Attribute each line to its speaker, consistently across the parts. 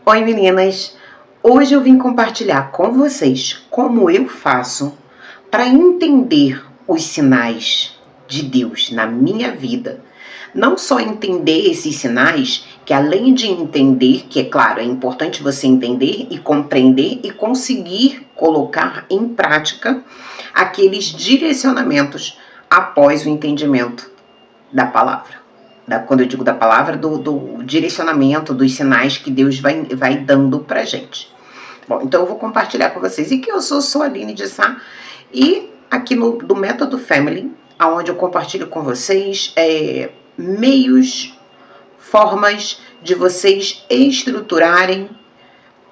Speaker 1: Oi meninas, hoje eu vim compartilhar com vocês como eu faço para entender os sinais de Deus na minha vida. Não só entender esses sinais, que além de entender, que é claro, é importante você entender e compreender e conseguir colocar em prática aqueles direcionamentos após o entendimento da palavra. Quando eu digo da palavra, do direcionamento, dos sinais que Deus vai dando pra gente. Bom, então eu vou compartilhar com vocês. E que eu sou a Aline de Sá, e aqui do Método Family, onde eu compartilho com vocês meios, formas de vocês estruturarem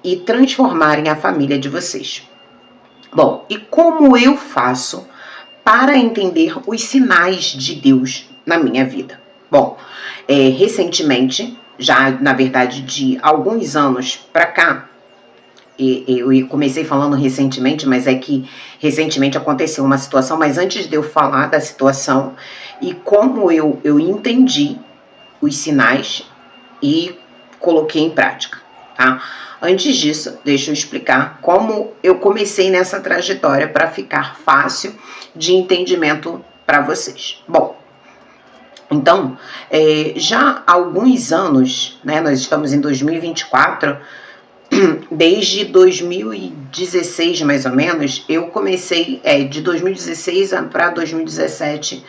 Speaker 1: e transformarem a família de vocês. Bom, e como eu faço para entender os sinais de Deus na minha vida? Bom, recentemente, já na verdade de alguns anos para cá, eu comecei falando recentemente, mas é que recentemente aconteceu uma situação, mas antes de eu falar da situação e como eu entendi os sinais e coloquei em prática, tá? Antes disso, deixa eu explicar como eu comecei nessa trajetória para ficar fácil de entendimento para vocês. Bom, então, já há alguns anos, né, nós estamos em 2024, desde 2016 mais ou menos, eu comecei de 2016 para 2017,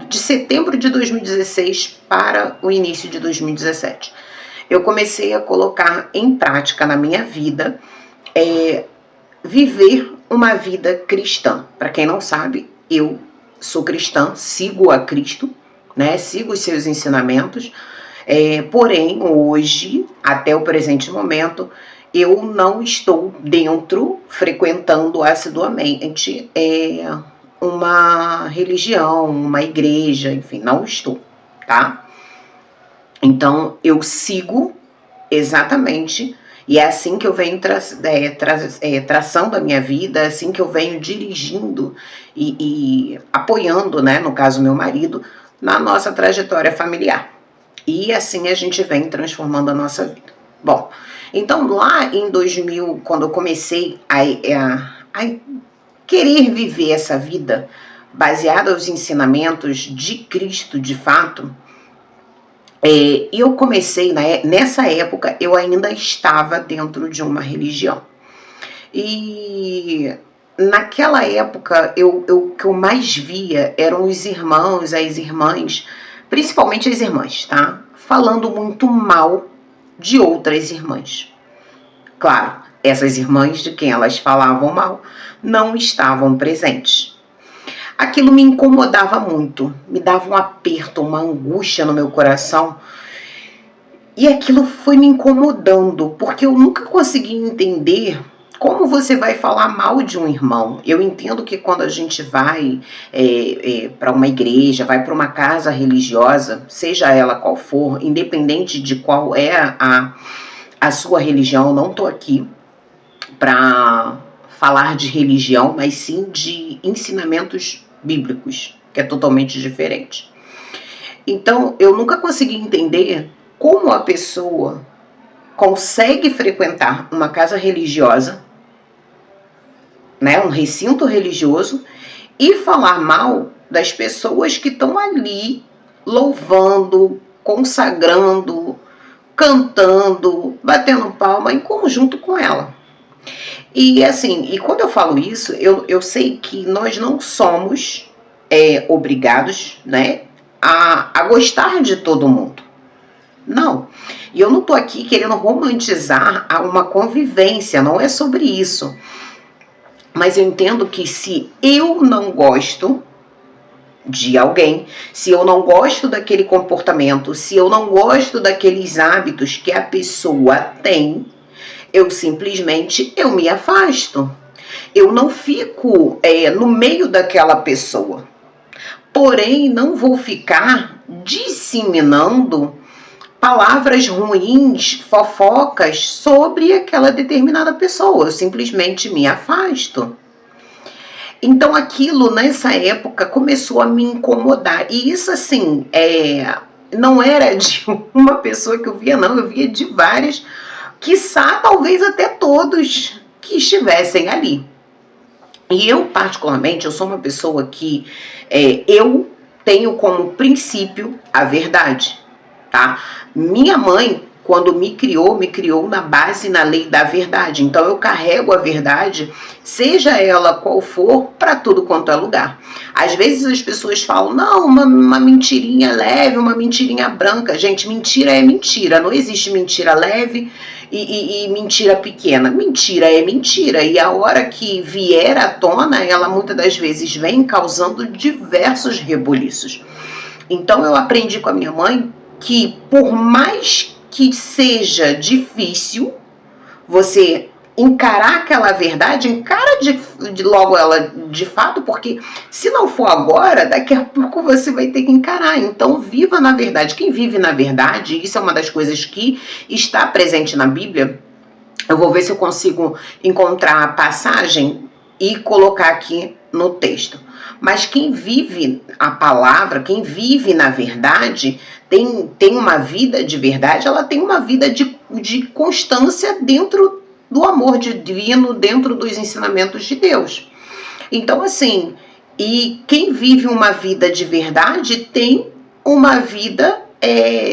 Speaker 1: de setembro de 2016 para o início de 2017. Eu comecei a colocar em prática na minha vida, viver uma vida cristã. Para quem não sabe, eu sou cristã, sigo a Cristo, né? Sigo os seus ensinamentos, porém hoje, até o presente momento, eu não estou dentro, frequentando assiduamente uma religião, uma igreja, enfim, não estou, tá? Então eu sigo exatamente, e é assim que eu venho traçando a minha vida, é assim que eu venho dirigindo e apoiando, né, no caso meu marido, na nossa trajetória familiar. E assim a gente vem transformando a nossa vida. Bom, então lá em 2000, quando eu comecei a querer viver essa vida baseada nos ensinamentos de Cristo de fato, eu comecei, nessa época, eu ainda estava dentro de uma religião. E naquela época, o que eu mais via eram os irmãos, as irmãs, principalmente as irmãs, tá? Falando muito mal de outras irmãs. Claro, essas irmãs de quem elas falavam mal não estavam presentes. Aquilo me incomodava muito, me dava um aperto, uma angústia no meu coração. E aquilo foi me incomodando, porque eu nunca consegui entender como você vai falar mal de um irmão. Eu entendo que quando a gente vai para uma igreja, vai para uma casa religiosa, seja ela qual for, independente de qual é a sua religião, eu não estou aqui para falar de religião, mas sim de ensinamentos bíblicos, que é totalmente diferente. Então, eu nunca consegui entender como a pessoa consegue frequentar uma casa religiosa, né, um recinto religioso, e falar mal das pessoas que estão ali louvando, consagrando, cantando, batendo palma em conjunto com ela. E assim, e quando eu falo isso, eu sei que nós não somos obrigados, né, a gostar de todo mundo. Não. E eu não estou aqui querendo romantizar uma convivência, não é sobre isso. Mas eu entendo que se eu não gosto de alguém, se eu não gosto daquele comportamento, se eu não gosto daqueles hábitos que a pessoa tem, eu simplesmente me afasto. Eu não fico no meio daquela pessoa. Porém, não vou ficar disseminando palavras ruins, fofocas sobre aquela determinada pessoa. Eu simplesmente me afasto. Então aquilo nessa época começou a me incomodar. E isso assim, não era de uma pessoa que eu via, não, eu via de várias, quiçá talvez até todos que estivessem ali. E eu, particularmente, eu sou uma pessoa que eu tenho como princípio a verdade, tá? Minha mãe, quando me criou na base, na lei da verdade. Então eu carrego a verdade, seja ela qual for, para tudo quanto é lugar. Às vezes as pessoas falam, não, uma mentirinha leve, uma mentirinha branca. Gente, mentira é mentira, não existe mentira leve e mentira pequena. Mentira é mentira, e a hora que vier à tona, ela muitas das vezes vem causando diversos rebuliços. Então eu aprendi com a minha mãe que, por mais que seja difícil você encarar aquela verdade, encara logo ela de fato, porque se não for agora, daqui a pouco você vai ter que encarar. Então viva na verdade. Quem vive na verdade, isso é uma das coisas que está presente na Bíblia. Eu vou ver se eu consigo encontrar a passagem e colocar aqui no texto. Mas quem vive a palavra, quem vive na verdade, tem uma vida de verdade, ela tem uma vida de constância dentro do amor divino, dentro dos ensinamentos de Deus. Então, assim, e quem vive uma vida de verdade tem uma vida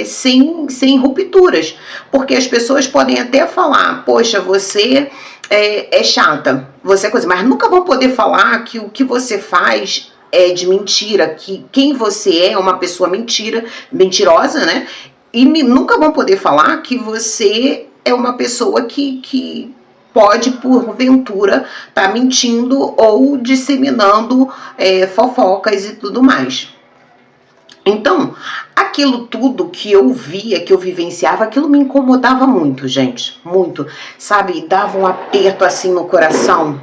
Speaker 1: sem rupturas. Porque as pessoas podem até falar, poxa, você é chata, você é coisa, mas nunca vão poder falar que o que você faz é de mentira, que quem você é uma pessoa mentirosa, né? E nunca vão poder falar que você é uma pessoa que pode, porventura, estar mentindo ou disseminando fofocas e tudo mais. Então, aquilo tudo que eu via, que eu vivenciava, aquilo me incomodava muito, gente, muito, sabe? Dava um aperto assim no coração,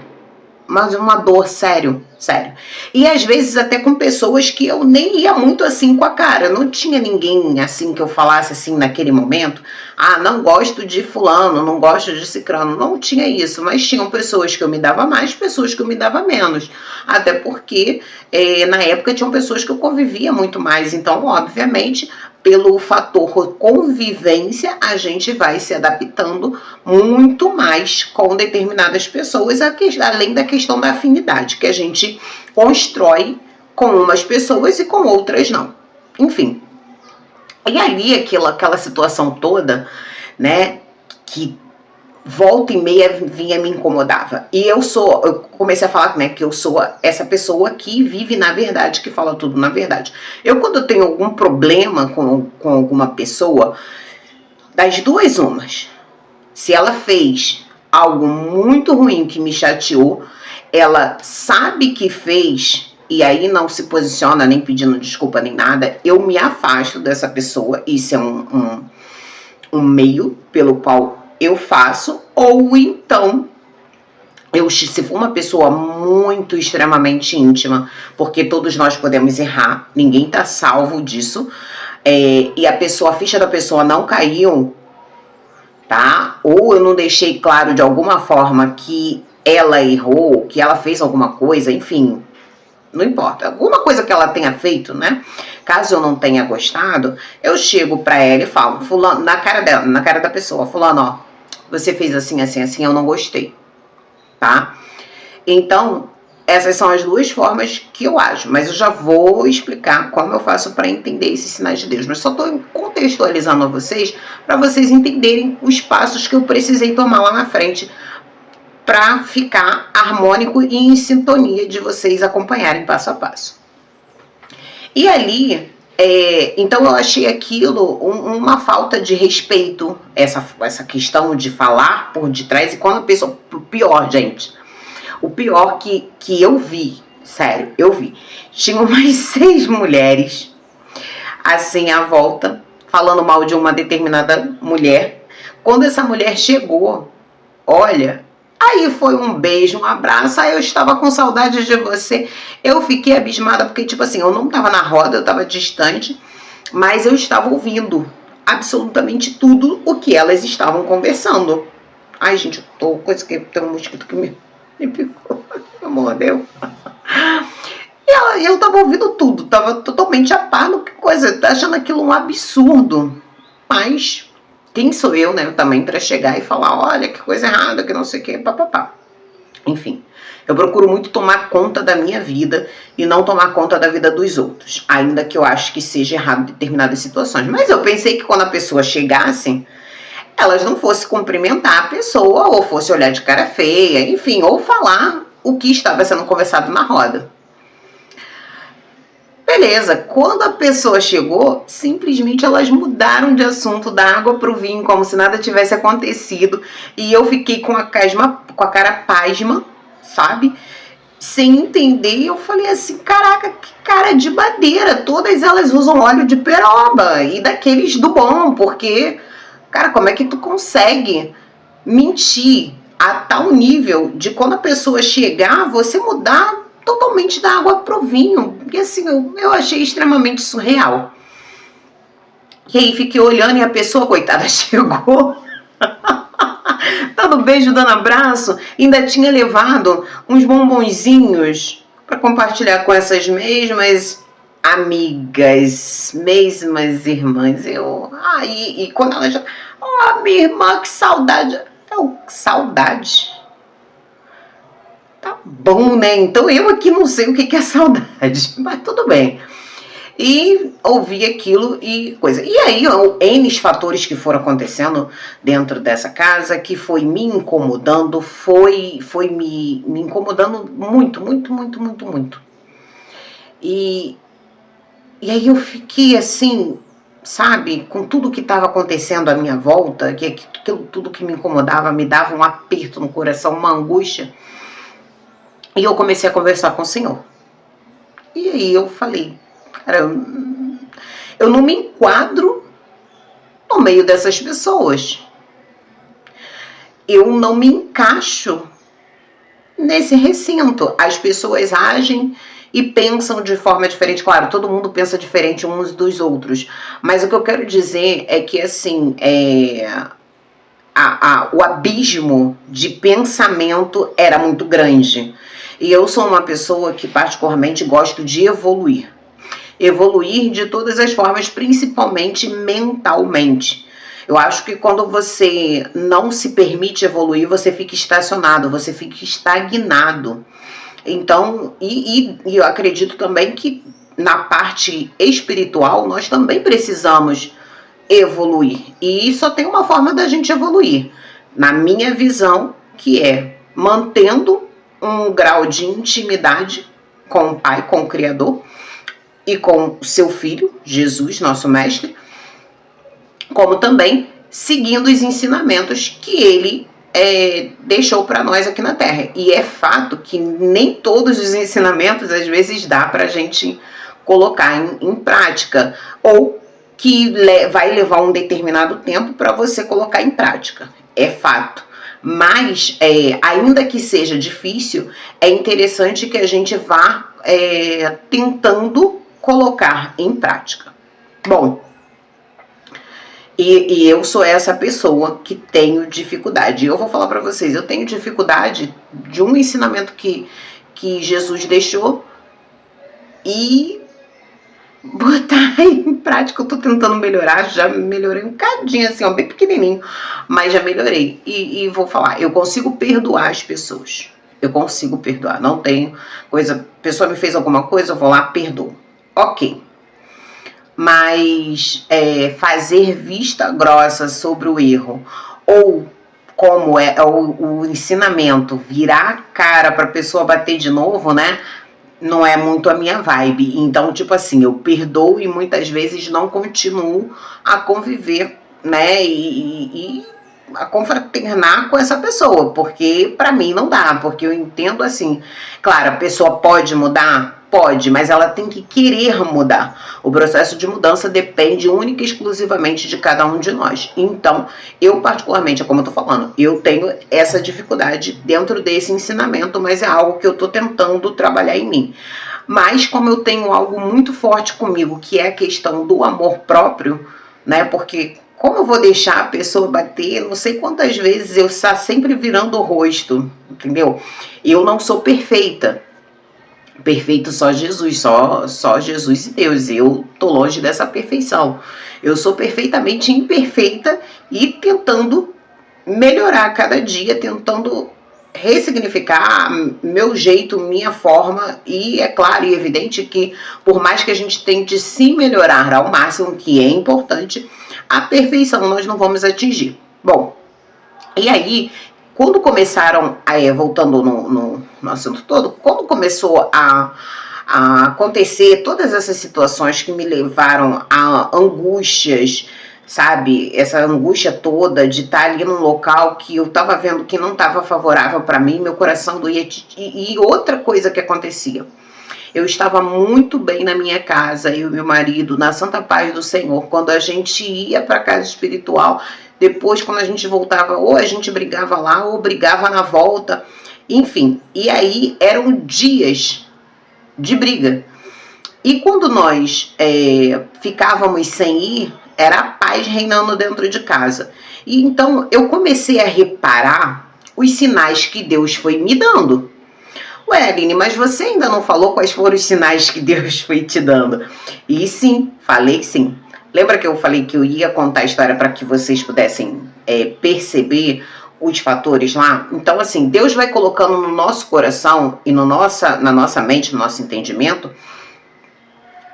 Speaker 1: mas uma dor, sério. E às vezes até com pessoas que eu nem ia muito assim com a cara, não tinha ninguém assim que eu falasse assim naquele momento, ah, não gosto de fulano, não gosto de cicrano, não tinha isso, mas tinham pessoas que eu me dava mais, pessoas que eu me dava menos, até porque na época tinham pessoas que eu convivia muito mais, então obviamente pelo fator convivência, a gente vai se adaptando muito mais com determinadas pessoas, além da questão da afinidade, que a gente constrói com umas pessoas e com outras não. Enfim. E ali, aquela situação toda, né, que volta e meia vinha me incomodava. E eu comecei a falar, né, que eu sou essa pessoa que vive na verdade, que fala tudo na verdade. Eu, quando eu tenho algum problema com alguma pessoa, das duas umas, se ela fez algo muito ruim que me chateou, ela sabe que fez e aí não se posiciona nem pedindo desculpa nem nada, eu me afasto dessa pessoa. Isso é um meio pelo qual eu faço, ou então, se for uma pessoa muito extremamente íntima, porque todos nós podemos errar, ninguém tá salvo disso, e a ficha da pessoa não caiu, tá? Ou eu não deixei claro de alguma forma que ela errou, que ela fez alguma coisa, enfim, não importa, alguma coisa que ela tenha feito, né? Caso eu não tenha gostado, eu chego pra ela e falo, fulano, na cara dela, na cara da pessoa, fulano, ó, você fez assim, assim, assim, eu não gostei, tá? Então, essas são as duas formas que eu ajo, mas eu já vou explicar como eu faço para entender esses sinais de Deus, mas só estou contextualizando a vocês, para vocês entenderem os passos que eu precisei tomar lá na frente, para ficar harmônico e em sintonia de vocês acompanharem passo a passo. E ali, então eu achei aquilo uma falta de respeito, essa questão de falar por detrás, e quando a pessoa, pior, gente, o pior que eu vi, sério, eu vi, tinha umas 6 mulheres, assim, à volta, falando mal de uma determinada mulher. Quando essa mulher chegou, olha, aí foi um beijo, um abraço, aí eu estava com saudade de você. Eu fiquei abismada, porque tipo assim, eu não estava na roda, eu estava distante, mas eu estava ouvindo absolutamente tudo o que elas estavam conversando. Ai, gente, eu tô com esse, tem um mosquito que me picou, meu amor, Deus. eu tava ouvindo tudo, tava totalmente a par do que coisa, achando aquilo um absurdo. Mas quem sou eu, né, também para chegar e falar, olha, que coisa errada, que não sei o que, papapá. Enfim, eu procuro muito tomar conta da minha vida e não tomar conta da vida dos outros, ainda que eu acho que seja errado em determinadas situações. Mas eu pensei que quando a pessoa chegasse, elas não fossem cumprimentar a pessoa, ou fosse olhar de cara feia, enfim, ou falar o que estava sendo conversado na roda. Beleza, quando a pessoa chegou, simplesmente elas mudaram de assunto da água para o vinho, como se nada tivesse acontecido. E eu fiquei com a cara pasma, sabe? Sem entender, eu falei assim, caraca, que cara de madeira. Todas elas usam óleo de peroba e daqueles do bom, porque, cara, como é que tu consegue mentir a tal nível de quando a pessoa chegar, você mudar totalmente da água pro vinho? Porque assim, eu achei extremamente surreal. E aí fiquei olhando e a pessoa, coitada, chegou dando beijo, dando abraço, ainda tinha levado uns bombonzinhos para compartilhar com essas mesmas amigas, mesmas irmãs. E quando ela já, minha irmã, que saudade. Saudade? Tá bom, né? Então eu aqui não sei o que é saudade, mas tudo bem. E ouvi aquilo e coisa. E aí, N fatores que foram acontecendo dentro dessa casa, que foi me incomodando, foi me incomodando muito, muito, muito, muito, muito. E aí eu fiquei assim, sabe, com tudo que estava acontecendo à minha volta, que tudo que me incomodava, me dava um aperto no coração, uma angústia. E eu comecei a conversar com o Senhor. E aí eu falei, cara, eu não me enquadro no meio dessas pessoas. Eu não me encaixo nesse recinto. As pessoas agem e pensam de forma diferente. Claro, todo mundo pensa diferente uns dos outros. Mas o que eu quero dizer é que, assim, o abismo de pensamento era muito grande. E eu sou uma pessoa que particularmente gosto de evoluir. Evoluir de todas as formas, principalmente mentalmente. Eu acho que quando você não se permite evoluir, você fica estacionado, você fica estagnado. Então, eu acredito também que na parte espiritual nós também precisamos evoluir. E só tem uma forma da gente evoluir, na minha visão, que é mantendo um grau de intimidade com o Pai, com o Criador, e com o seu Filho, Jesus, nosso Mestre, como também seguindo os ensinamentos que ele deixou para nós aqui na Terra. E é fato que nem todos os ensinamentos, às vezes, dá para a gente colocar em prática, ou que vai levar um determinado tempo para você colocar em prática. É fato. Mas, ainda que seja difícil, é interessante que a gente vá tentando colocar em prática. Bom, e eu sou essa pessoa que tenho dificuldade. Eu vou falar para vocês, eu tenho dificuldade de um ensinamento que Jesus deixou e botar em prática. Eu tô tentando melhorar, já melhorei um cadinho, assim, bem pequenininho, mas já melhorei. E vou falar, eu consigo perdoar as pessoas. Eu consigo perdoar, não tenho coisa, a pessoa me fez alguma coisa, eu vou lá, perdoo. Ok. Mas fazer vista grossa sobre o erro, ou como o ensinamento, virar a cara para a pessoa bater de novo, né? Não é muito a minha vibe. Então, tipo assim, eu perdoo e muitas vezes não continuo a conviver, né? E a confraternar com essa pessoa, porque pra mim não dá, porque eu entendo assim, claro, a pessoa pode mudar? Pode, mas ela tem que querer mudar. O processo de mudança depende única e exclusivamente de cada um de nós. Então, eu particularmente, como eu tô falando, eu tenho essa dificuldade dentro desse ensinamento, mas é algo que eu tô tentando trabalhar em mim. Mas como eu tenho algo muito forte comigo, que é a questão do amor próprio, né, porque como eu vou deixar a pessoa bater, não sei quantas vezes eu estou sempre virando o rosto, entendeu? Eu não sou perfeita, Perfeito só Jesus, só Jesus e Deus. Eu tô longe dessa perfeição. Eu sou perfeitamente imperfeita e tentando melhorar a cada dia, tentando ressignificar meu jeito, minha forma, e é claro e evidente que por mais que a gente tente se melhorar ao máximo, que é importante, a perfeição nós não vamos atingir. Bom, e aí, quando começaram, voltando no assunto todo, quando começou a acontecer todas essas situações que me levaram a angústias, sabe, essa angústia toda de estar ali num local que eu estava vendo que não estava favorável para mim, meu coração doía, e outra coisa que acontecia, eu estava muito bem na minha casa, eu e meu marido, na santa paz do Senhor. Quando a gente ia para a casa espiritual, depois quando a gente voltava, ou a gente brigava lá, ou brigava na volta, enfim. E aí eram dias de briga. E quando nós ficávamos sem ir, era a paz reinando dentro de casa. E então eu comecei a reparar os sinais que Deus foi me dando. Ué, Aline, mas você ainda não falou quais foram os sinais que Deus foi te dando? E sim, falei sim. Lembra que eu falei que eu ia contar a história para que vocês pudessem perceber os fatores lá? Então, assim, Deus vai colocando no nosso coração e na nossa mente, no nosso entendimento,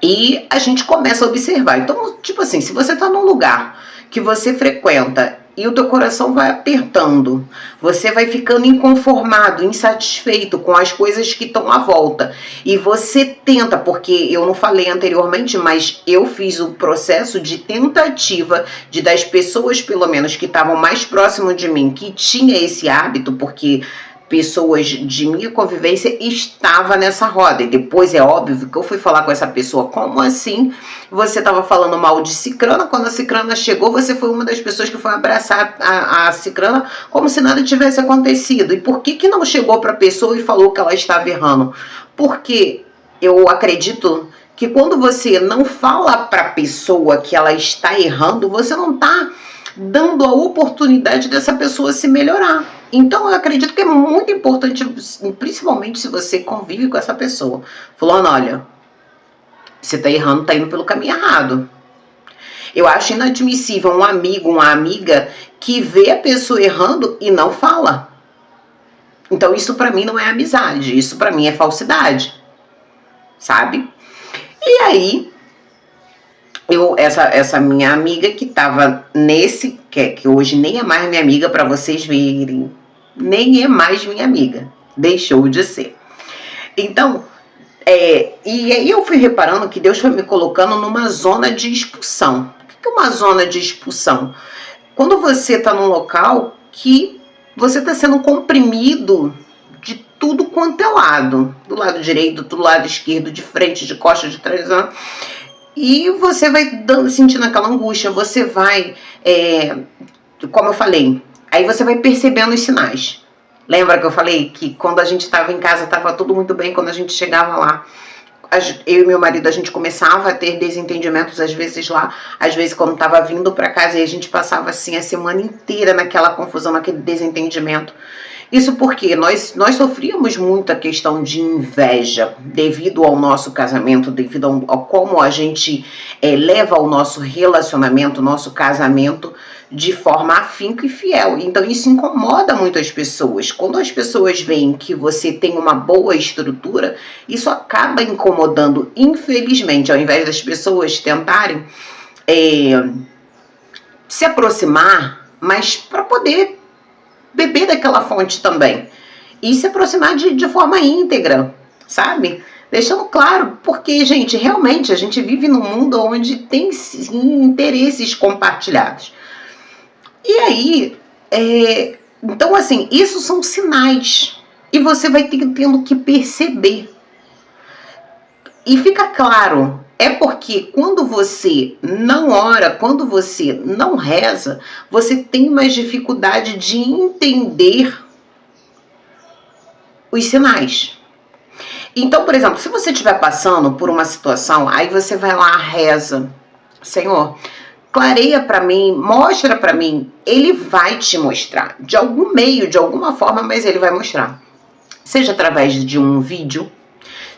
Speaker 1: e a gente começa a observar. Então, tipo assim, se você está num lugar que você frequenta e o teu coração vai apertando, você vai ficando inconformado, insatisfeito com as coisas que estão à volta, e você tenta, porque eu não falei anteriormente, mas eu fiz o processo de tentativa de das pessoas, pelo menos que estavam mais próximo de mim, que tinha esse hábito, porque pessoas de minha convivência estava nessa roda, e depois é óbvio que eu fui falar com essa pessoa, como assim você estava falando mal de Cicrana, quando a Cicrana chegou, você foi uma das pessoas que foi abraçar a Cicrana como se nada tivesse acontecido, e por que não chegou para a pessoa e falou que ela estava errando? Porque eu acredito que quando você não fala para a pessoa que ela está errando, você não está dando a oportunidade dessa pessoa se melhorar. Então eu acredito que é muito importante, principalmente se você convive com essa pessoa, falando, olha, você tá errando, tá indo pelo caminho errado. Eu acho inadmissível um amigo, uma amiga que vê a pessoa errando e não fala. Então isso pra mim não é amizade, isso pra mim é falsidade, sabe? E aí essa minha amiga que tava nesse, que hoje nem é mais minha amiga, para vocês verem, nem é mais minha amiga, deixou de ser. Então, e aí eu fui reparando que Deus foi me colocando numa zona de expulsão. O que é uma zona de expulsão? Quando você está num local que você está sendo comprimido de tudo quanto é lado, do lado direito, do lado esquerdo, de frente, de costas, de trás, e você vai sentindo aquela angústia, você vai, como eu falei, aí você vai percebendo os sinais. Lembra que eu falei que quando a gente estava em casa estava tudo muito bem, quando a gente chegava lá, eu e meu marido, a gente começava a ter desentendimentos às vezes lá, às vezes quando estava vindo para casa, e a gente passava assim a semana inteira naquela confusão, naquele desentendimento. Isso porque nós sofríamos muita questão de inveja devido ao nosso casamento, devido ao como a gente leva o nosso relacionamento, o nosso casamento de forma afinca e fiel. Então isso incomoda muito as pessoas. Quando as pessoas veem que você tem uma boa estrutura, isso acaba incomodando, infelizmente, ao invés das pessoas tentarem se aproximar, mas para poder beber daquela fonte também. E se aproximar de forma íntegra, sabe? Deixando claro, porque, gente, realmente a gente vive num mundo onde tem sim interesses compartilhados. E aí, então assim, isso são sinais. E você vai tendo que perceber. E fica claro, é porque quando você não ora, quando você não reza, você tem mais dificuldade de entender os sinais. Então, por exemplo, se você estiver passando por uma situação, aí você vai lá, reza, Senhor, clareia para mim, mostra para mim. Ele vai te mostrar, de algum meio, de alguma forma, mas ele vai mostrar. Seja através de um vídeo,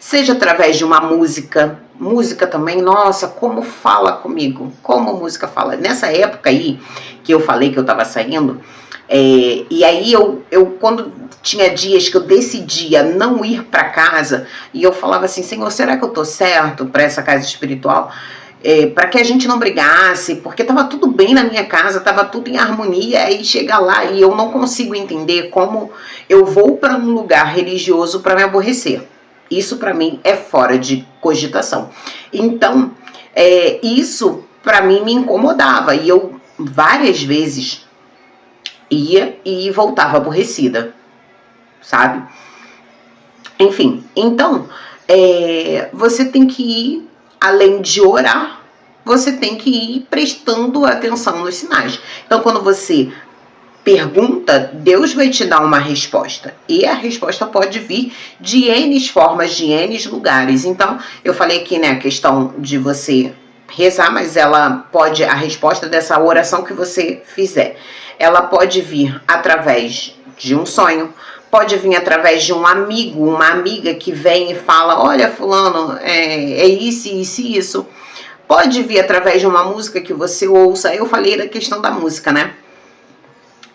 Speaker 1: seja através de uma música. Música também, nossa, como fala comigo, como música fala. Nessa época aí, que eu falei que eu tava saindo, e aí eu quando tinha dias que eu decidia não ir para casa, e eu falava assim, Senhor, será que eu tô certo para essa casa espiritual? Para que a gente não brigasse, porque tava tudo bem na minha casa, tava tudo em harmonia, aí chega lá e eu não consigo entender como eu vou para um lugar religioso para me aborrecer. Isso para mim é fora de cogitação. Então, isso para mim me incomodava e eu várias vezes ia e voltava aborrecida, sabe? Enfim, então, você tem que ir, além de orar, você tem que ir prestando atenção nos sinais. Então, quando você pergunta, Deus vai te dar uma resposta. E a resposta pode vir de N formas, de N lugares. Então, eu falei aqui, né, a questão de você rezar, mas ela pode, a resposta dessa oração que você fizer, ela pode vir através de um sonho, pode vir através de um amigo, uma amiga que vem e fala, olha fulano, é isso, isso e isso. Pode vir através de uma música que você ouça. Eu falei da questão da música, né?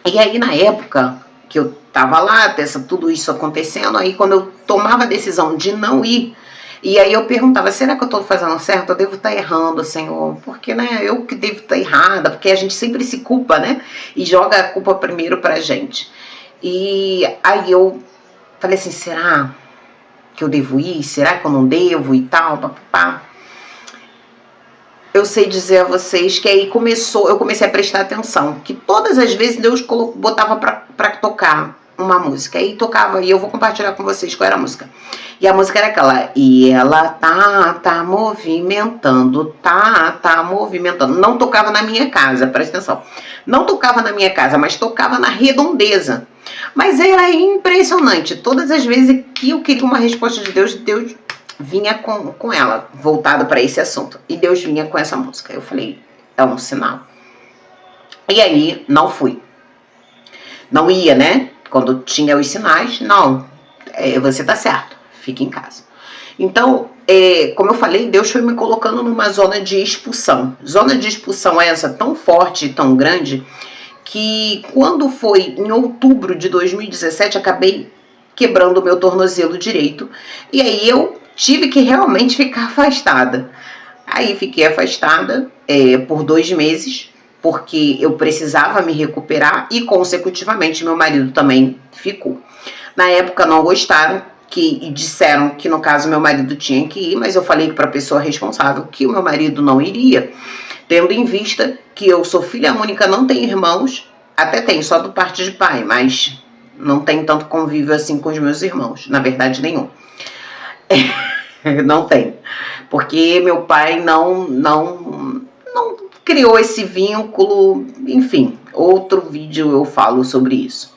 Speaker 1: E aí, na época que eu tava lá, tudo isso acontecendo, aí quando eu tomava a decisão de não ir, e aí eu perguntava, será que eu tô fazendo certo? Eu devo estar errando, Senhor, porque, né, eu que devo estar errada, porque a gente sempre se culpa, né, e joga a culpa primeiro pra gente. E aí eu falei assim, será que eu devo ir? Será que eu não devo e tal, papapá? Eu sei dizer a vocês que aí eu comecei a prestar atenção, que todas as vezes Deus botava pra tocar uma música, aí tocava, e eu vou compartilhar com vocês qual era a música. E a música era aquela, e ela tá movimentando, tá movimentando. Não tocava na minha casa, presta atenção. Não tocava na minha casa, mas tocava na redondeza. Mas era impressionante, todas as vezes que eu queria uma resposta de Deus, Deus vinha com ela, voltado para esse assunto. E Deus vinha com essa música. Eu falei, é um sinal. E aí, não fui. Não ia, né? Quando tinha os sinais, não. Você tá certo, fique em casa. Então, como eu falei, Deus foi me colocando numa zona de expulsão. Zona de expulsão essa tão forte e tão grande, que quando foi em outubro de 2017, acabei quebrando o meu tornozelo direito. E aí eu tive que realmente ficar afastada. Aí fiquei afastada por 2 meses, porque eu precisava me recuperar e, consecutivamente, meu marido também ficou. Na época não gostaram, e disseram que, no caso, meu marido tinha que ir, mas eu falei para a pessoa responsável que o meu marido não iria, tendo em vista que eu sou filha única, não tenho irmãos, até tenho, só do parte de pai, mas não tenho tanto convívio assim com os meus irmãos, na verdade nenhum. Não tem, porque meu pai não criou esse vínculo, enfim, outro vídeo eu falo sobre isso.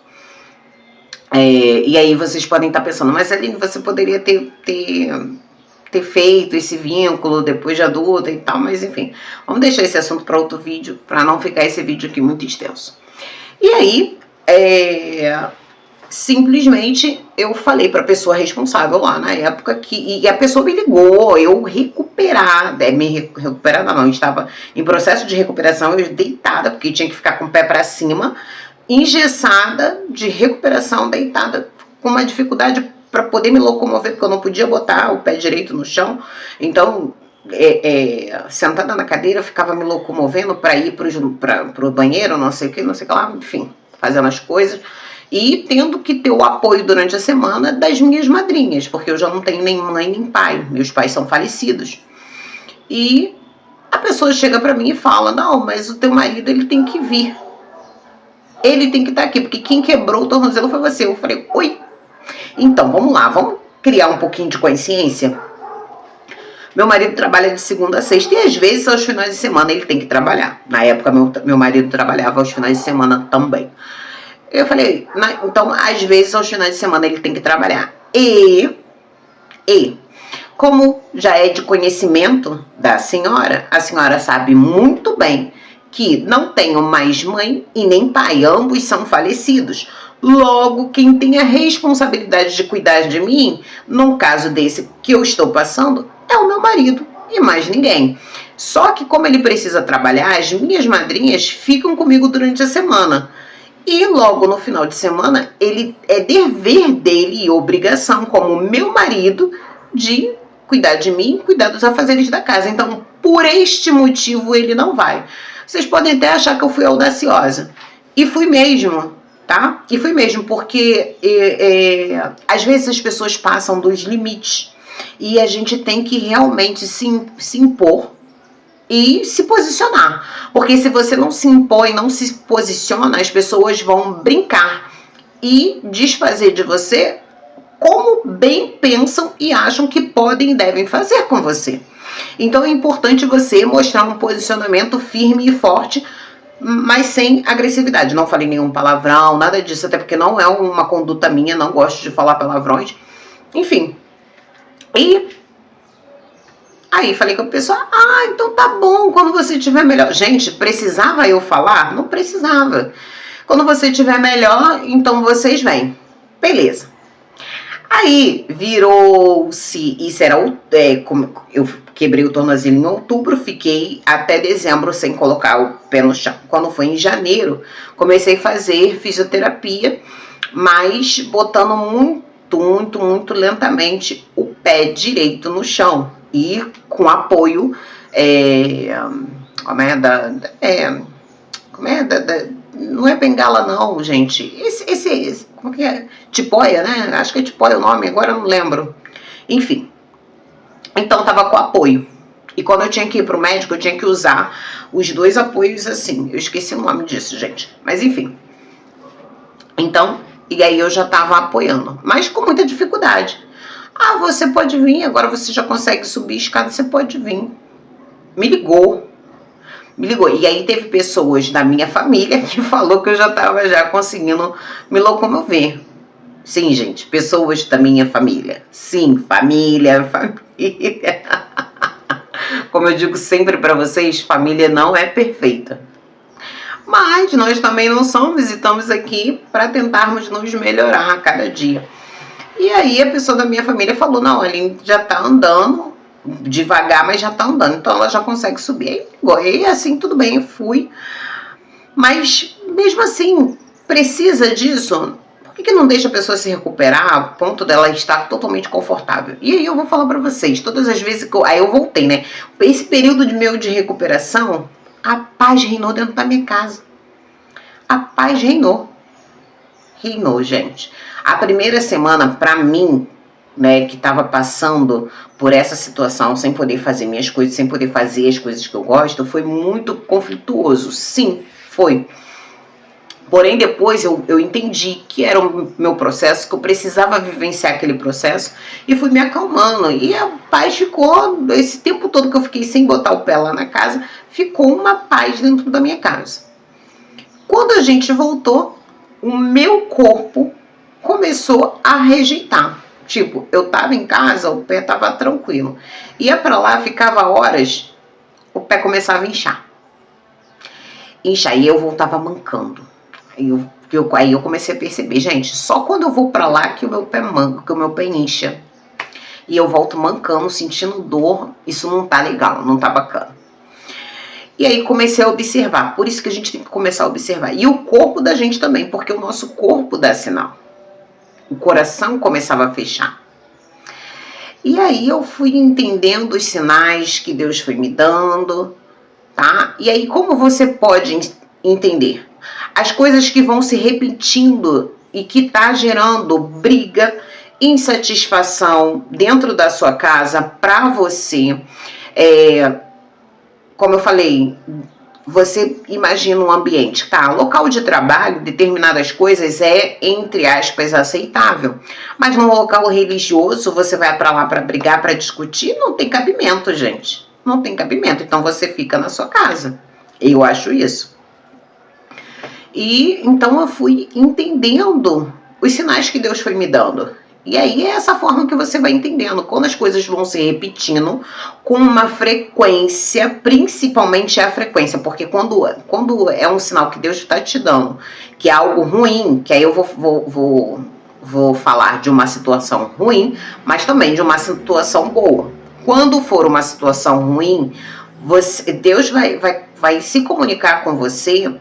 Speaker 1: E aí vocês podem estar pensando, mas Aline, você poderia ter feito esse vínculo depois de adulta e tal, mas enfim, vamos deixar esse assunto para outro vídeo, para não ficar esse vídeo aqui muito extenso. E aí, simplesmente eu falei para a pessoa responsável lá na época e a pessoa me ligou, eu recuperada, recuperada não, eu estava em processo de recuperação, eu deitada, porque tinha que ficar com o pé para cima, engessada de recuperação, deitada, com uma dificuldade para poder me locomover, porque eu não podia botar o pé direito no chão, então sentada na cadeira, eu ficava me locomovendo para ir para o banheiro, não sei o que lá, enfim, fazendo as coisas, e tendo que ter o apoio durante a semana das minhas madrinhas, porque eu já não tenho nem mãe nem pai, meus pais são falecidos. E a pessoa chega para mim e fala, não, mas o teu marido, ele tem que vir. Ele tem que estar aqui, porque quem quebrou o tornozelo foi você. Eu falei, oi? Então, vamos lá, vamos criar um pouquinho de consciência. Meu marido trabalha de segunda a sexta e às vezes aos finais de semana ele tem que trabalhar. Na época meu marido trabalhava aos finais de semana também. Eu falei, então às vezes aos finais de semana ele tem que trabalhar. E como já é de conhecimento da senhora, a senhora sabe muito bem que não tenho mais mãe e nem pai, ambos são falecidos. Logo, quem tem a responsabilidade de cuidar de mim, num caso desse que eu estou passando, é o meu marido e mais ninguém. Só que como ele precisa trabalhar, as minhas madrinhas ficam comigo durante a semana. E logo no final de semana, ele é dever dele e obrigação, como meu marido, de cuidar de mim, cuidar dos afazeres da casa. Então, por este motivo, ele não vai. Vocês podem até achar que eu fui audaciosa. E fui mesmo, tá? E fui mesmo, porque às vezes as pessoas passam dos limites. E a gente tem que realmente se impor e se posicionar. Porque se você não se impõe, não se posiciona, as pessoas vão brincar e desfazer de você como bem pensam e acham que podem e devem fazer com você. Então é importante você mostrar um posicionamento firme e forte, mas sem agressividade. Não falei nenhum palavrão, nada disso, até porque não é uma conduta minha, não gosto de falar palavrões. Enfim. E aí falei com a pessoa, então tá bom, quando você estiver melhor. Gente, precisava eu falar? Não precisava. Quando você estiver melhor, então vocês vêm. Beleza. Aí virou-se, isso era, como eu quebrei o tornozelo em outubro, fiquei até dezembro sem colocar o pé no chão. Quando foi em janeiro, comecei a fazer fisioterapia, mas botando muito lentamente o pé direito no chão. E com apoio, não é bengala não, gente. Esse como que é? Tipóia, né? Acho que é tipóia o nome, agora eu não lembro. Enfim. Então tava com apoio. E quando eu tinha que ir pro médico, eu tinha que usar os dois apoios assim. Eu esqueci o nome disso, gente. Mas enfim. Então, e aí eu já tava apoiando. Mas com muita dificuldade. Você pode vir, agora você já consegue subir a escada, você pode vir. Me ligou. E aí teve pessoas da minha família que falou que eu já estava já conseguindo me locomover. Sim, gente, pessoas da minha família. Sim, família. Como eu digo sempre para vocês, família não é perfeita. Mas nós também não somos e estamos aqui para tentarmos nos melhorar a cada dia. E aí a pessoa da minha família falou, não, ele já tá andando, devagar, mas já tá andando, então ela já consegue subir. E assim, tudo bem, eu fui. Mas, mesmo assim, precisa disso? Por que não deixa a pessoa se recuperar a ponto dela estar totalmente confortável? E aí eu vou falar pra vocês, todas as vezes que aí eu voltei, né? Esse período de recuperação, a paz reinou dentro da minha casa. A paz reinou. Reinou, gente. A primeira semana, pra mim, né, que estava passando por essa situação, sem poder fazer minhas coisas, sem poder fazer as coisas que eu gosto, foi muito conflituoso. Sim, foi. Porém, depois eu entendi que era o meu processo, que eu precisava vivenciar aquele processo, e fui me acalmando. E a paz ficou, esse tempo todo que eu fiquei sem botar o pé lá na casa, ficou uma paz dentro da minha casa. Quando a gente voltou, o meu corpo começou a rejeitar. Tipo, eu tava em casa, o pé tava tranquilo. Ia pra lá, ficava horas, o pé começava a inchar. E eu voltava mancando. Aí eu comecei a perceber, gente, só quando eu vou pra lá que o meu pé manca, que o meu pé incha. E eu volto mancando, sentindo dor, isso não tá legal, não tá bacana. E aí comecei a observar, por isso que a gente tem que começar a observar. E o corpo da gente também, porque o nosso corpo dá sinal. O coração começava a fechar. E aí eu fui entendendo os sinais que Deus foi me dando, tá? E aí como você pode entender? As coisas que vão se repetindo e que tá gerando briga, insatisfação dentro da sua casa para você. Como eu falei, você imagina um ambiente, tá? Local de trabalho, determinadas coisas é, entre aspas, aceitável. Mas num local religioso, você vai pra lá pra brigar, pra discutir, não tem cabimento, gente. Não tem cabimento. Então você fica na sua casa. Eu acho isso. E então eu fui entendendo os sinais que Deus foi me dando. E aí é essa forma que você vai entendendo. Quando as coisas vão se repetindo com uma frequência, principalmente é a frequência, porque quando é um sinal que Deus está te dando, que é algo ruim, que aí eu vou falar de uma situação ruim, mas também de uma situação boa. Quando for uma situação ruim, Deus vai se comunicar com você,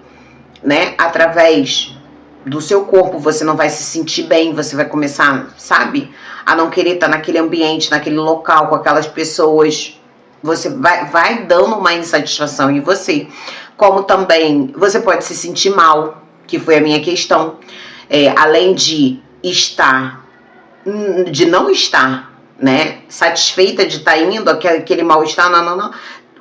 Speaker 1: né, através do seu corpo. Você não vai se sentir bem, você vai começar, sabe, a não querer estar naquele ambiente, naquele local, com aquelas pessoas. Você vai dando uma insatisfação em você. Como também você pode se sentir mal, que foi a minha questão. Além de não estar, né, satisfeita de estar indo, aquele mal-estar, não,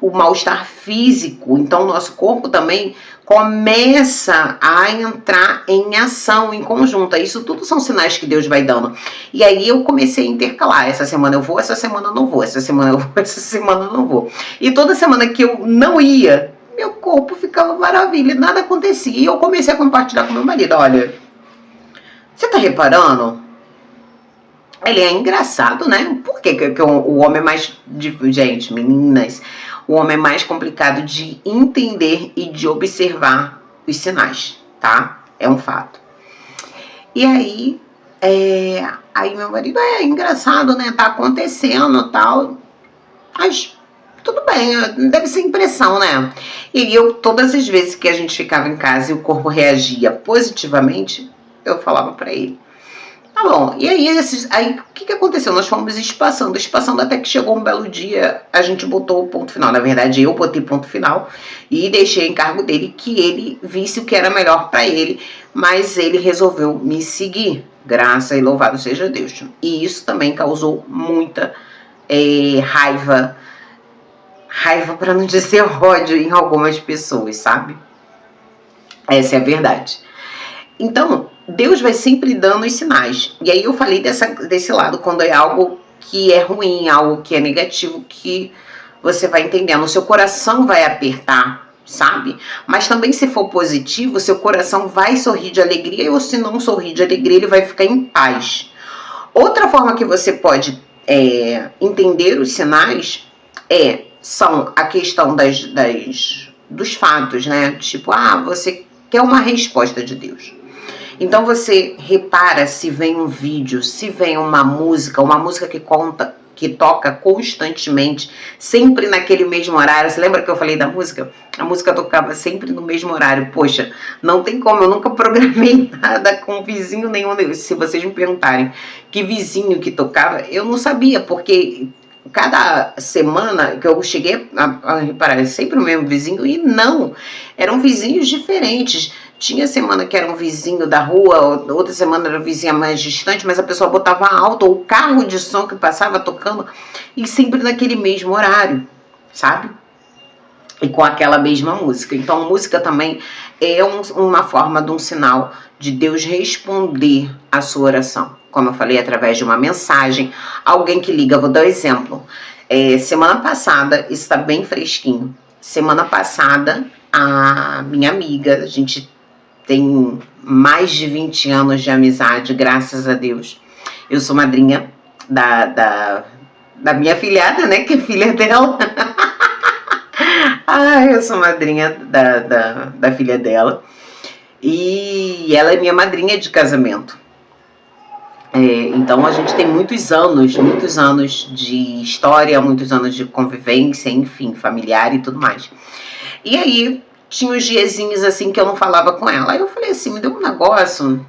Speaker 1: o mal-estar físico. Então, o nosso corpo também começa a entrar em ação, em conjunto. Isso tudo são sinais que Deus vai dando. E aí eu comecei a intercalar. Essa semana eu vou, essa semana eu não vou. Essa semana eu vou, essa semana eu não vou. E toda semana que eu não ia, meu corpo ficava maravilha, nada acontecia. E eu comecei a compartilhar com meu marido. Olha, você tá reparando? Ele é engraçado, né? Por que o homem é mais... Gente, meninas... O homem é mais complicado de entender e de observar os sinais, tá? É um fato. E aí, aí meu marido, engraçado, né? Tá acontecendo e tal. Mas tudo bem, deve ser impressão, né? E eu, todas as vezes que a gente ficava em casa e o corpo reagia positivamente, eu falava pra ele. Tá bom, e aí o que aconteceu? Nós fomos espaçando até que chegou um belo dia, a gente botou o ponto final. Na verdade, eu botei ponto final e deixei em cargo dele que ele visse o que era melhor para ele, mas ele resolveu me seguir, graça e louvado seja Deus. E isso também causou muita raiva para não dizer ódio em algumas pessoas, sabe? Essa é a verdade. Então, Deus vai sempre dando os sinais. E aí eu falei desse lado, quando é algo que é ruim, algo que é negativo, que você vai entendendo. O seu coração vai apertar, sabe? Mas também, se for positivo, o seu coração vai sorrir de alegria, ou se não sorrir de alegria, ele vai ficar em paz. Outra forma que você pode entender os sinais são a questão dos fatos, né? Tipo, você quer uma resposta de Deus. Então você repara se vem um vídeo, se vem uma música que toca constantemente, sempre naquele mesmo horário. Você lembra que eu falei da música? A música tocava sempre no mesmo horário. Poxa, não tem como, eu nunca programei nada com vizinho nenhum. Se vocês me perguntarem que vizinho que tocava, eu não sabia, porque cada semana que eu cheguei a reparar, sempre o mesmo vizinho, e não, eram vizinhos diferentes. Tinha semana que era um vizinho da rua, outra semana era um vizinho mais distante, mas a pessoa botava alto, ou o carro de som que passava tocando, e sempre naquele mesmo horário, sabe? E com aquela mesma música. Então, música também é uma forma de um sinal de Deus responder a sua oração. Como eu falei, através de uma mensagem, alguém que liga. Vou dar um exemplo. Semana passada, isso está bem fresquinho. Semana passada, a minha amiga, a gente tem mais de 20 anos de amizade, graças a Deus. Eu sou madrinha da minha filhada, né, que é filha dela. Eu sou madrinha da filha dela. E ela é minha madrinha de casamento. Então a gente tem muitos anos de história, muitos anos de convivência, enfim, familiar e tudo mais. E aí tinha uns diazinhos assim que eu não falava com ela. Aí eu falei assim, me deu um negócio,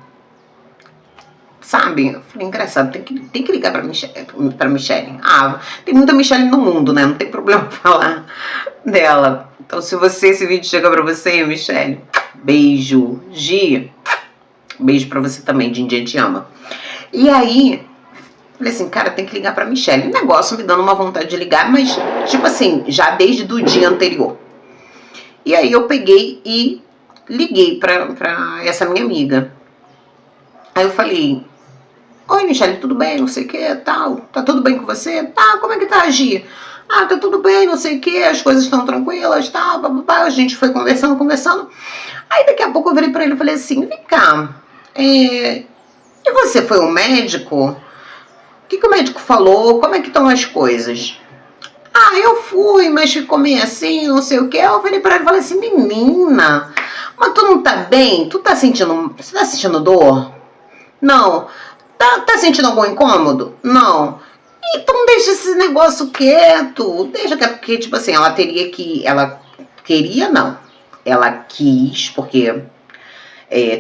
Speaker 1: sabe? Eu falei, engraçado, tem que ligar pra Michelle. Tem muita Michelle no mundo, né? Não tem problema falar dela. Então, se esse vídeo chega pra você, Michelle, beijo. Gi, beijo pra você também, Dindia te ama. E aí, falei assim, cara, tem que ligar pra Michelle. O negócio me dando uma vontade de ligar, mas, tipo assim, já desde o dia anterior. E aí eu peguei e liguei pra essa minha amiga. Aí eu falei, oi, Michelle, tudo bem, não sei o que, tal, tá tudo bem com você? Tá, como é que tá, Gi? Tá tudo bem, não sei o que, as coisas estão tranquilas, tal, a gente foi conversando. Aí daqui a pouco eu virei pra ele e falei assim, vem cá, e você foi um médico? que o médico falou? Como é que estão as coisas? Ah, eu fui, mas ficou meio assim, não sei o que. Eu falei pra ela e falei assim, menina, mas tu não tá bem? Você tá sentindo dor? Não. Tá sentindo algum incômodo? Não. Então deixa esse negócio quieto. Deixa quieto, porque, tipo assim, ela queria, não. Ela quis, porque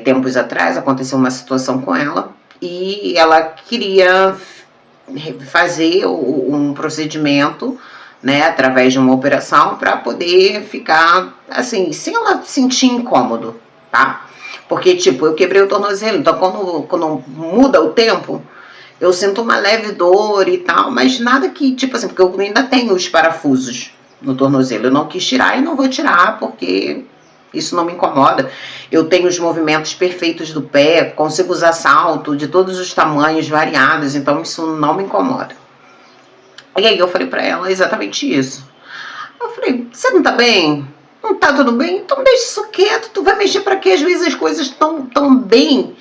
Speaker 1: tempos atrás aconteceu uma situação com ela e ela queria fazer um procedimento, né, através de uma operação para poder ficar assim, sem ela sentir incômodo, tá? Porque, tipo, eu quebrei o tornozelo, então quando muda o tempo, eu sinto uma leve dor e tal, mas nada que, tipo assim, porque eu ainda tenho os parafusos no tornozelo, eu não quis tirar e não vou tirar porque isso não me incomoda. Eu tenho os movimentos perfeitos do pé, consigo usar salto de todos os tamanhos variados, então isso não me incomoda. E aí eu falei pra ela exatamente isso. Eu falei, você não tá bem? Não tá tudo bem? Então deixa isso quieto, tu vai mexer pra quê? Às vezes as coisas estão tão bem.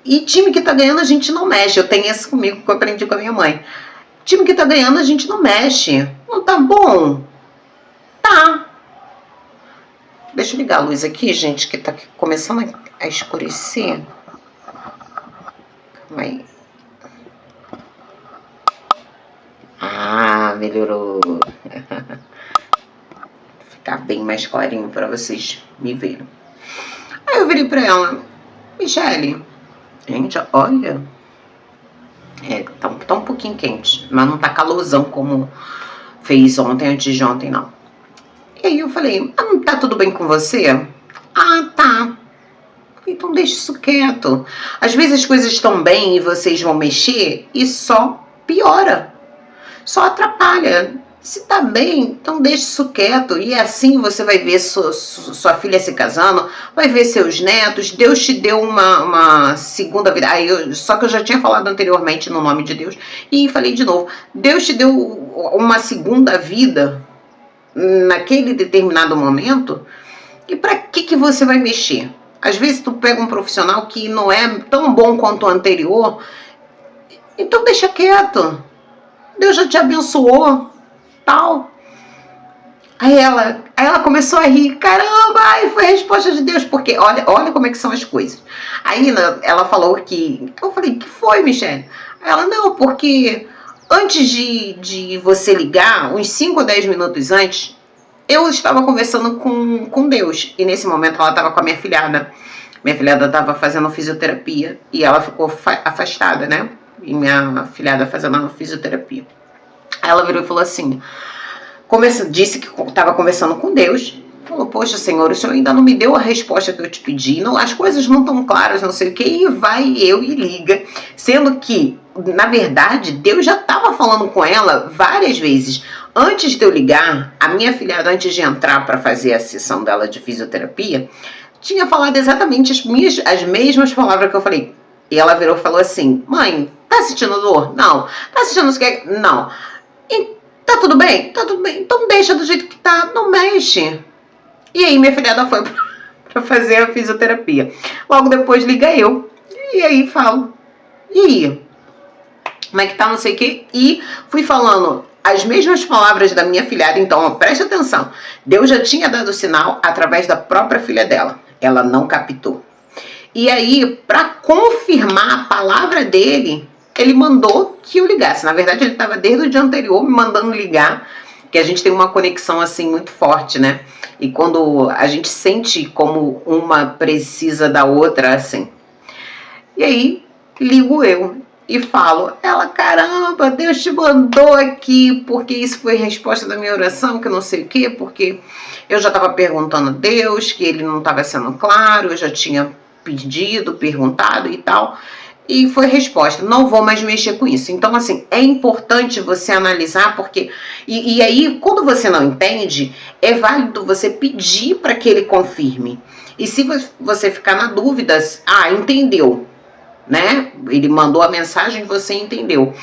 Speaker 1: E time que tá ganhando a gente não mexe. Eu tenho esse comigo que eu aprendi com a minha mãe. Time que tá ganhando a gente não mexe. Não tá bom? Tá. Deixa eu ligar a luz aqui, gente, que tá começando a escurecer. Calma aí. Ah, melhorou. Ficar bem mais clarinho pra vocês me verem. Aí eu virei pra ela, Michele, gente, olha, tá um pouquinho quente, mas não tá calorzão como fez ontem, antes de ontem, não. E aí eu falei, não tá tudo bem com você? Ah, tá. Então deixa isso quieto. Às vezes as coisas estão bem e vocês vão mexer e só piora. Só atrapalha. Se tá bem, então deixa isso quieto. E assim você vai ver sua filha se casando, vai ver seus netos. Deus te deu uma segunda vida. Só que eu já tinha falado anteriormente no nome de Deus. E falei de novo. Deus te deu uma segunda vida naquele determinado momento. E pra que você vai mexer? Às vezes tu pega um profissional que não é tão bom quanto o anterior. Então deixa quieto. Deus já te abençoou. Tal. Aí ela começou a rir. Caramba, aí foi a resposta de Deus. Porque olha como é que são as coisas. Aí ela falou que... Eu falei, que foi, Michele? Ela, não, porque antes de você ligar, uns 5 ou 10 minutos antes, eu estava conversando com Deus. E nesse momento ela estava com a minha filhada. Minha filhada estava fazendo fisioterapia. E ela ficou afastada, né? E minha filhada fazendo fisioterapia. Aí ela virou e falou assim, disse que estava conversando com Deus, falou, poxa Senhor, o Senhor ainda não me deu a resposta que eu te pedi, não, as coisas não estão claras, não sei o que, e vai eu e liga, sendo que, na verdade, Deus já estava falando com ela várias vezes. Antes de eu ligar, a minha filhada, antes de entrar para fazer a sessão dela de fisioterapia, tinha falado exatamente as mesmas palavras que eu falei. E ela virou e falou assim, mãe, tá sentindo dor? Não. Tá sentindo isso que? Não. E tá tudo bem? Tá tudo bem. Então deixa do jeito que tá, não mexe. E aí minha filhada foi pra fazer a fisioterapia. Logo depois liga eu. E aí falo, e aí? Como é que tá, não sei o quê? E fui falando as mesmas palavras da minha filhada. Então, ó, preste atenção. Deus já tinha dado sinal através da própria filha dela. Ela não captou. E aí, para confirmar a palavra dele, ele mandou que eu ligasse. Na verdade, ele estava desde o dia anterior me mandando ligar, que a gente tem uma conexão assim muito forte, né? E quando a gente sente como uma precisa da outra, assim. E aí, ligo eu e falo, ela, caramba, Deus te mandou aqui, porque isso foi resposta da minha oração, que não sei o quê, porque eu já estava perguntando a Deus, que ele não estava sendo claro, eu já tinha pedido, perguntado e tal, e foi resposta, não vou mais mexer com isso. Então, assim, é importante você analisar, porque, e aí, quando você não entende, é válido você pedir para que ele confirme. E se você ficar na dúvida, entendeu, né? Ele mandou a mensagem, você entendeu.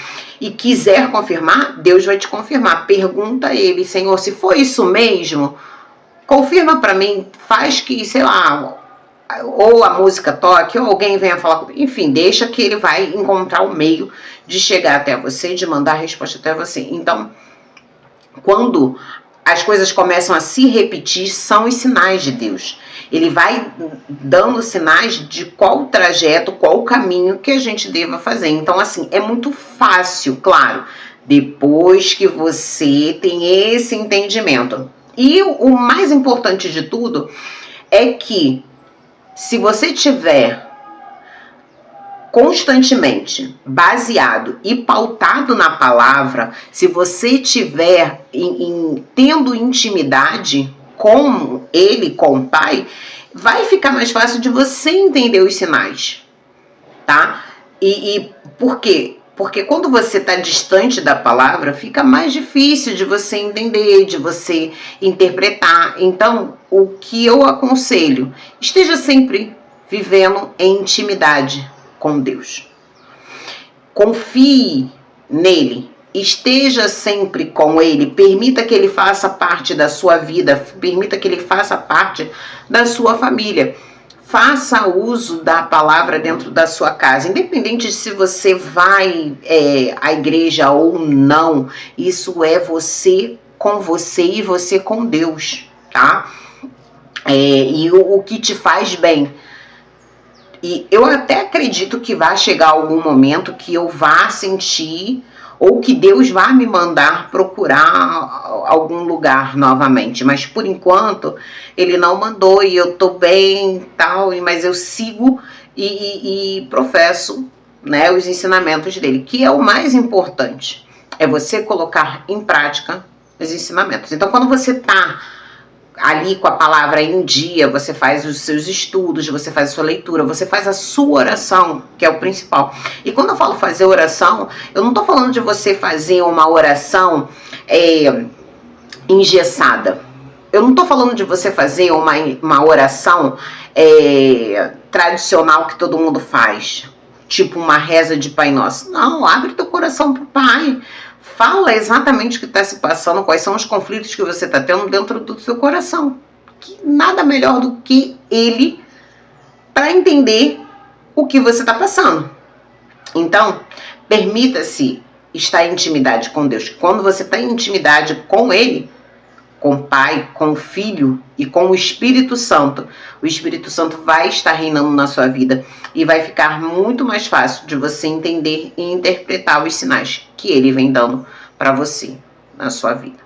Speaker 1: E quiser confirmar, Deus vai te confirmar. Pergunta a ele, Senhor, se foi isso mesmo, confirma para mim, faz que, sei lá, ou a música toque, ou alguém venha falar comigo, enfim, deixa que ele vai encontrar o meio de chegar até você, de mandar a resposta até você. Então, quando as coisas começam a se repetir, são os sinais de Deus. Ele vai dando sinais de qual trajeto, qual caminho que a gente deva fazer. Então, assim, é muito fácil, claro, depois que você tem esse entendimento. E o mais importante de tudo é que, se você tiver constantemente baseado e pautado na palavra, se você tiver tendo intimidade com ele, com o Pai, vai ficar mais fácil de você entender os sinais, tá? E por quê? Porque quando você está distante da palavra, fica mais difícil de você entender, de você interpretar. Então, o que eu aconselho, esteja sempre vivendo em intimidade com Deus. Confie nele, esteja sempre com ele, permita que ele faça parte da sua vida, permita que ele faça parte da sua família. Faça uso da palavra dentro da sua casa, independente de se você vai à igreja ou não, isso é você com você e você com Deus, tá? E o que te faz bem. E eu até acredito que vai chegar algum momento que eu vá sentir, ou que Deus vai me mandar procurar algum lugar novamente. Mas por enquanto, ele não mandou e eu tô bem, tal, mas eu sigo e professo, né, os ensinamentos dele, que é o mais importante. É você colocar em prática os ensinamentos. Então, quando você tá ali com a palavra em dia, você faz os seus estudos, você faz a sua leitura, você faz a sua oração, que é o principal. E quando eu falo fazer oração, eu não tô falando de você fazer uma oração engessada. Eu não tô falando de você fazer uma oração tradicional que todo mundo faz, tipo uma reza de Pai Nosso. Não, abre teu coração pro Pai. Fala exatamente o que está se passando, quais são os conflitos que você está tendo dentro do seu coração. Que nada melhor do que ele para entender o que você está passando. Então, permita-se estar em intimidade com Deus. Quando você está em intimidade com ele, com o Pai, com o Filho e com o Espírito Santo vai estar reinando na sua vida e vai ficar muito mais fácil de você entender e interpretar os sinais que ele vem dando para você na sua vida.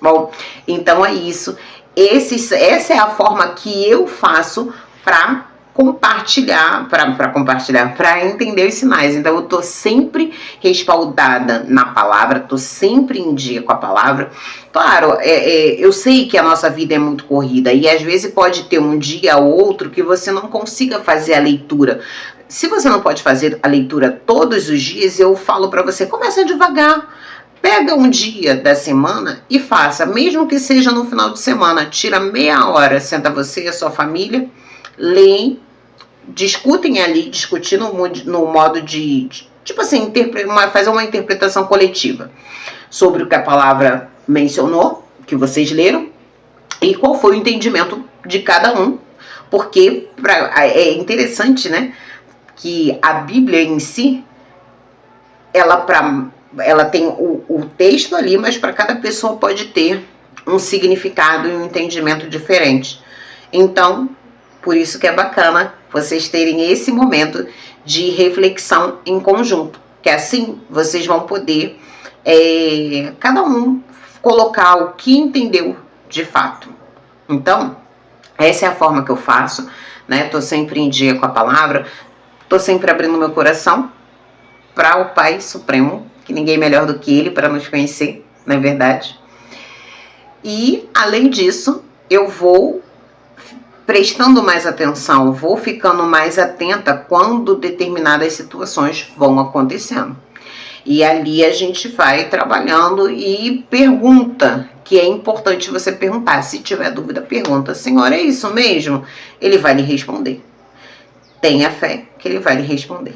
Speaker 1: Bom, então é isso. Essa é a forma que eu faço para compartilhar, para entender os sinais. Então eu tô sempre respaldada na palavra, tô sempre em dia com a palavra. Claro, eu sei que a nossa vida é muito corrida e às vezes pode ter um dia ou outro que você não consiga fazer a leitura. Se você não pode fazer a leitura todos os dias, eu falo para você, começa devagar. Pega um dia da semana e faça, mesmo que seja no final de semana, tira meia hora, senta você e a sua família, leem, discutem ali, discutindo no modo de tipo assim, fazer uma interpretação coletiva sobre o que a palavra mencionou, que vocês leram, e qual foi o entendimento de cada um, porque é interessante, né, que a Bíblia em si, ela tem o texto ali, mas para cada pessoa pode ter um significado e um entendimento diferente. Então, por isso que é bacana vocês terem esse momento de reflexão em conjunto, que assim vocês vão poder, cada um, colocar o que entendeu de fato. Então, essa é a forma que eu faço, né? Tô sempre em dia com a palavra, tô sempre abrindo meu coração para o Pai Supremo, que ninguém melhor do que ele para nos conhecer, não é verdade? E, além disso, eu vou prestando mais atenção, vou ficando mais atenta quando determinadas situações vão acontecendo. E ali a gente vai trabalhando e pergunta, que é importante você perguntar. Se tiver dúvida, pergunta, Senhor, é isso mesmo? Ele vai lhe responder. Tenha fé que ele vai lhe responder.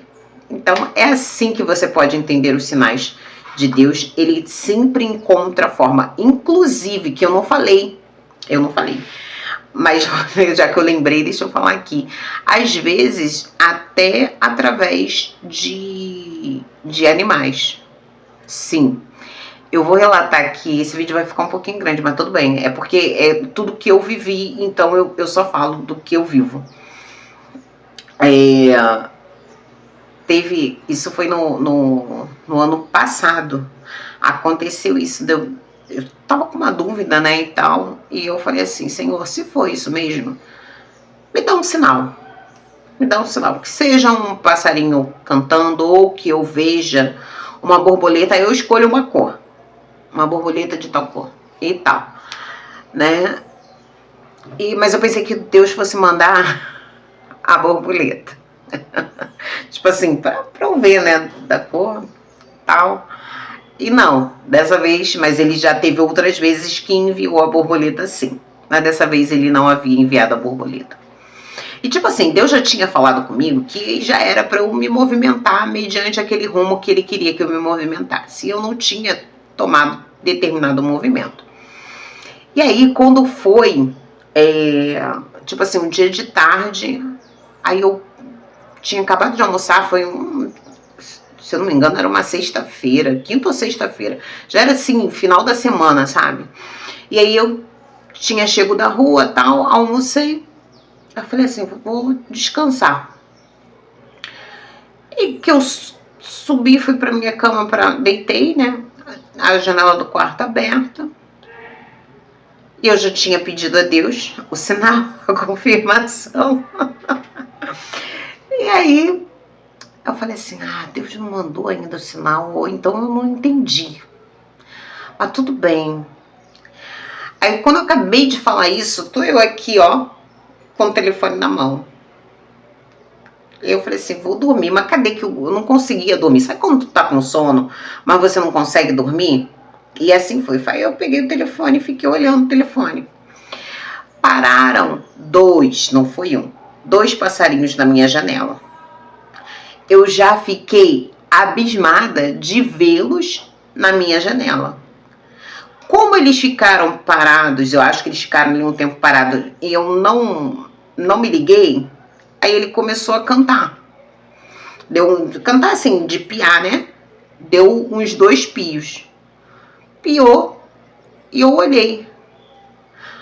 Speaker 1: Então, é assim que você pode entender os sinais de Deus. Ele sempre encontra a forma, inclusive, que eu não falei, Mas já que eu lembrei, deixa eu falar aqui. Às vezes, até através de animais. Sim. Eu vou relatar aqui, esse vídeo vai ficar um pouquinho grande, mas tudo bem. É porque é tudo que eu vivi, então eu só falo do que eu vivo. Isso foi no ano passado. Aconteceu isso, eu tava com uma dúvida, né, e tal. E eu falei assim, Senhor, se for isso mesmo, me dá um sinal. Me dá um sinal, que seja um passarinho cantando ou que eu veja uma borboleta, eu escolho uma cor. Uma borboleta de tal cor e tal, né? Mas eu pensei que Deus fosse mandar a borboleta. Tipo assim, pra eu ver, né, da cor, tal. E não, dessa vez, mas ele já teve outras vezes que enviou a borboleta sim. Mas dessa vez ele não havia enviado a borboleta. E tipo assim, Deus já tinha falado comigo que já era para eu me movimentar mediante aquele rumo que ele queria que eu me movimentasse. E eu não tinha tomado determinado movimento. E aí, quando foi, tipo assim, um dia de tarde, aí eu tinha acabado de almoçar, se eu não me engano, era uma sexta-feira, quinta ou sexta-feira. Já era assim, final da semana, sabe? E aí eu tinha chego da rua, tal, almocei. Eu falei assim, vou descansar. E que eu subi, fui pra minha cama, deitei, né? A janela do quarto aberta. E eu já tinha pedido a Deus o sinal, a confirmação. E aí eu falei assim, Deus não mandou ainda o sinal, ou então eu não entendi. Mas tudo bem. Aí quando eu acabei de falar isso, tô eu aqui, ó, com o telefone na mão. Eu falei assim, vou dormir, mas cadê que eu não conseguia dormir? Sabe quando tu tá com sono, mas você não consegue dormir? E assim foi. Aí eu peguei o telefone e fiquei olhando o telefone. Pararam não foi um, 2 passarinhos na minha janela. Eu já fiquei abismada de vê-los na minha janela. Como eles ficaram parados, eu acho que eles ficaram ali um tempo parados, e eu não me liguei, aí ele começou a cantar. Cantar assim, de piar, né? Deu uns 2 pios. Piou e eu olhei.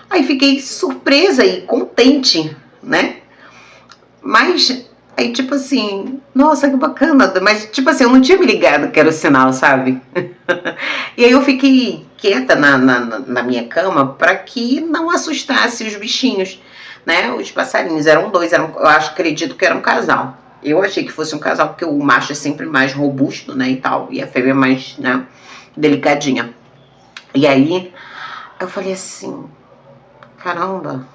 Speaker 1: Aí fiquei surpresa e contente, né? Mas aí tipo assim, nossa, que bacana. Mas tipo assim, eu não tinha me ligado que era o sinal, sabe? E aí eu fiquei quieta na minha cama para que não assustasse os bichinhos, né? Os passarinhos, eram 2, eu acredito que era um casal. Eu achei que fosse um casal, porque o macho é sempre mais robusto, né, e tal, e a fêmea é mais, né, delicadinha. E aí, eu falei assim, caramba.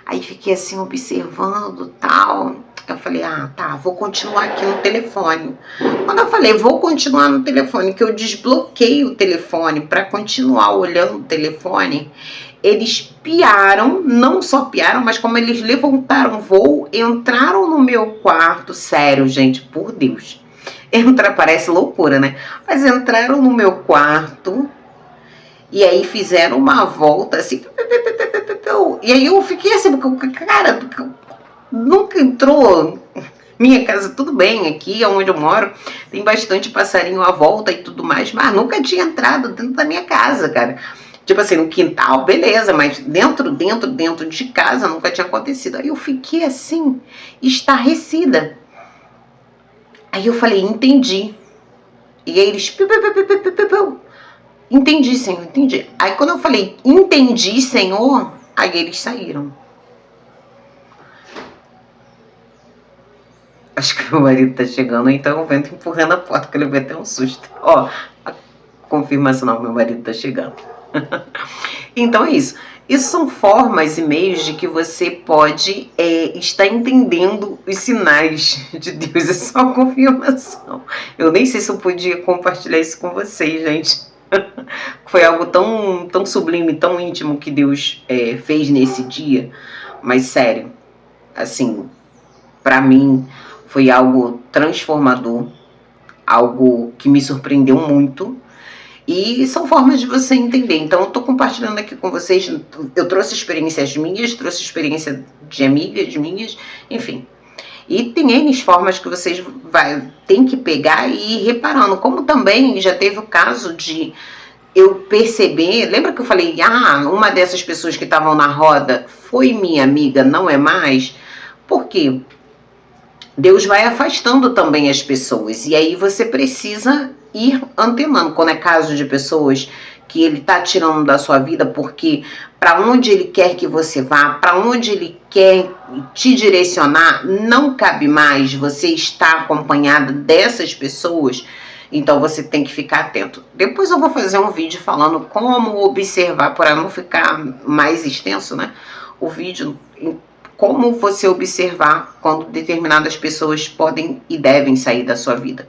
Speaker 1: Aí fiquei assim, observando, tal. Eu falei, tá, vou continuar aqui no telefone. Quando eu falei, vou continuar no telefone, que eu desbloqueei o telefone para continuar olhando o telefone, eles piaram, não só piaram, mas como eles levantaram voo, entraram no meu quarto, sério, gente, por Deus. Parece loucura, né? Mas entraram no meu quarto e aí fizeram uma volta assim, e aí eu fiquei assim, cara, nunca entrou. Minha casa, tudo bem, aqui onde eu moro, tem bastante passarinho à volta e tudo mais, mas nunca tinha entrado dentro da minha casa, cara. Tipo assim, no quintal, beleza, mas dentro de casa nunca tinha acontecido. Aí eu fiquei assim, estarrecida. Aí eu falei, entendi. E aí eles... Entendi, Senhor, entendi. Aí quando eu falei, entendi, Senhor, aí eles saíram. Acho que meu marido tá chegando, então eu vento empurrando a porta, que ele vai ter um susto. Ó, a confirmação, não, meu marido tá chegando. Então é isso. Isso são formas e meios de que você pode estar entendendo os sinais de Deus. É só uma confirmação. Eu nem sei se eu podia compartilhar isso com vocês, gente. Foi algo tão sublime, tão íntimo que Deus fez nesse dia. Mas sério, assim, pra mim foi algo transformador, algo que me surpreendeu muito. E são formas de você entender. Então, eu tô compartilhando aqui com vocês. Eu trouxe experiências minhas, trouxe experiência de amigas minhas, enfim. E tem N formas que vocês tem que pegar e ir reparando. Como também já teve o caso de eu perceber, lembra que eu falei, uma dessas pessoas que estavam na roda foi minha amiga, não é mais? Por quê? Deus vai afastando também as pessoas, e aí você precisa ir antenando, quando é caso de pessoas que ele está tirando da sua vida, porque para onde ele quer que você vá, para onde ele quer te direcionar, não cabe mais você estar acompanhado dessas pessoas, então você tem que ficar atento. Depois eu vou fazer um vídeo falando como observar, para não ficar mais extenso, né? O vídeo, como você observar quando determinadas pessoas podem e devem sair da sua vida.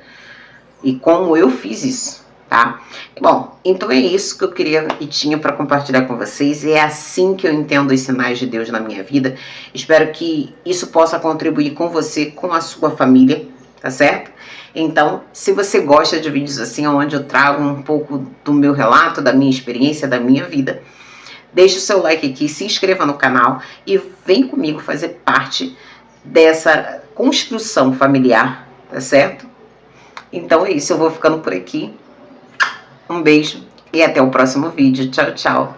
Speaker 1: E como eu fiz isso, tá? Bom, então é isso que eu queria e tinha para compartilhar com vocês. É assim que eu entendo os sinais de Deus na minha vida. Espero que isso possa contribuir com você, com a sua família, tá certo? Então, se você gosta de vídeos assim, onde eu trago um pouco do meu relato, da minha experiência, da minha vida, deixe o seu like aqui, se inscreva no canal e vem comigo fazer parte dessa construção familiar, tá certo? Então é isso, eu vou ficando por aqui. Um beijo e até o próximo vídeo. Tchau, tchau.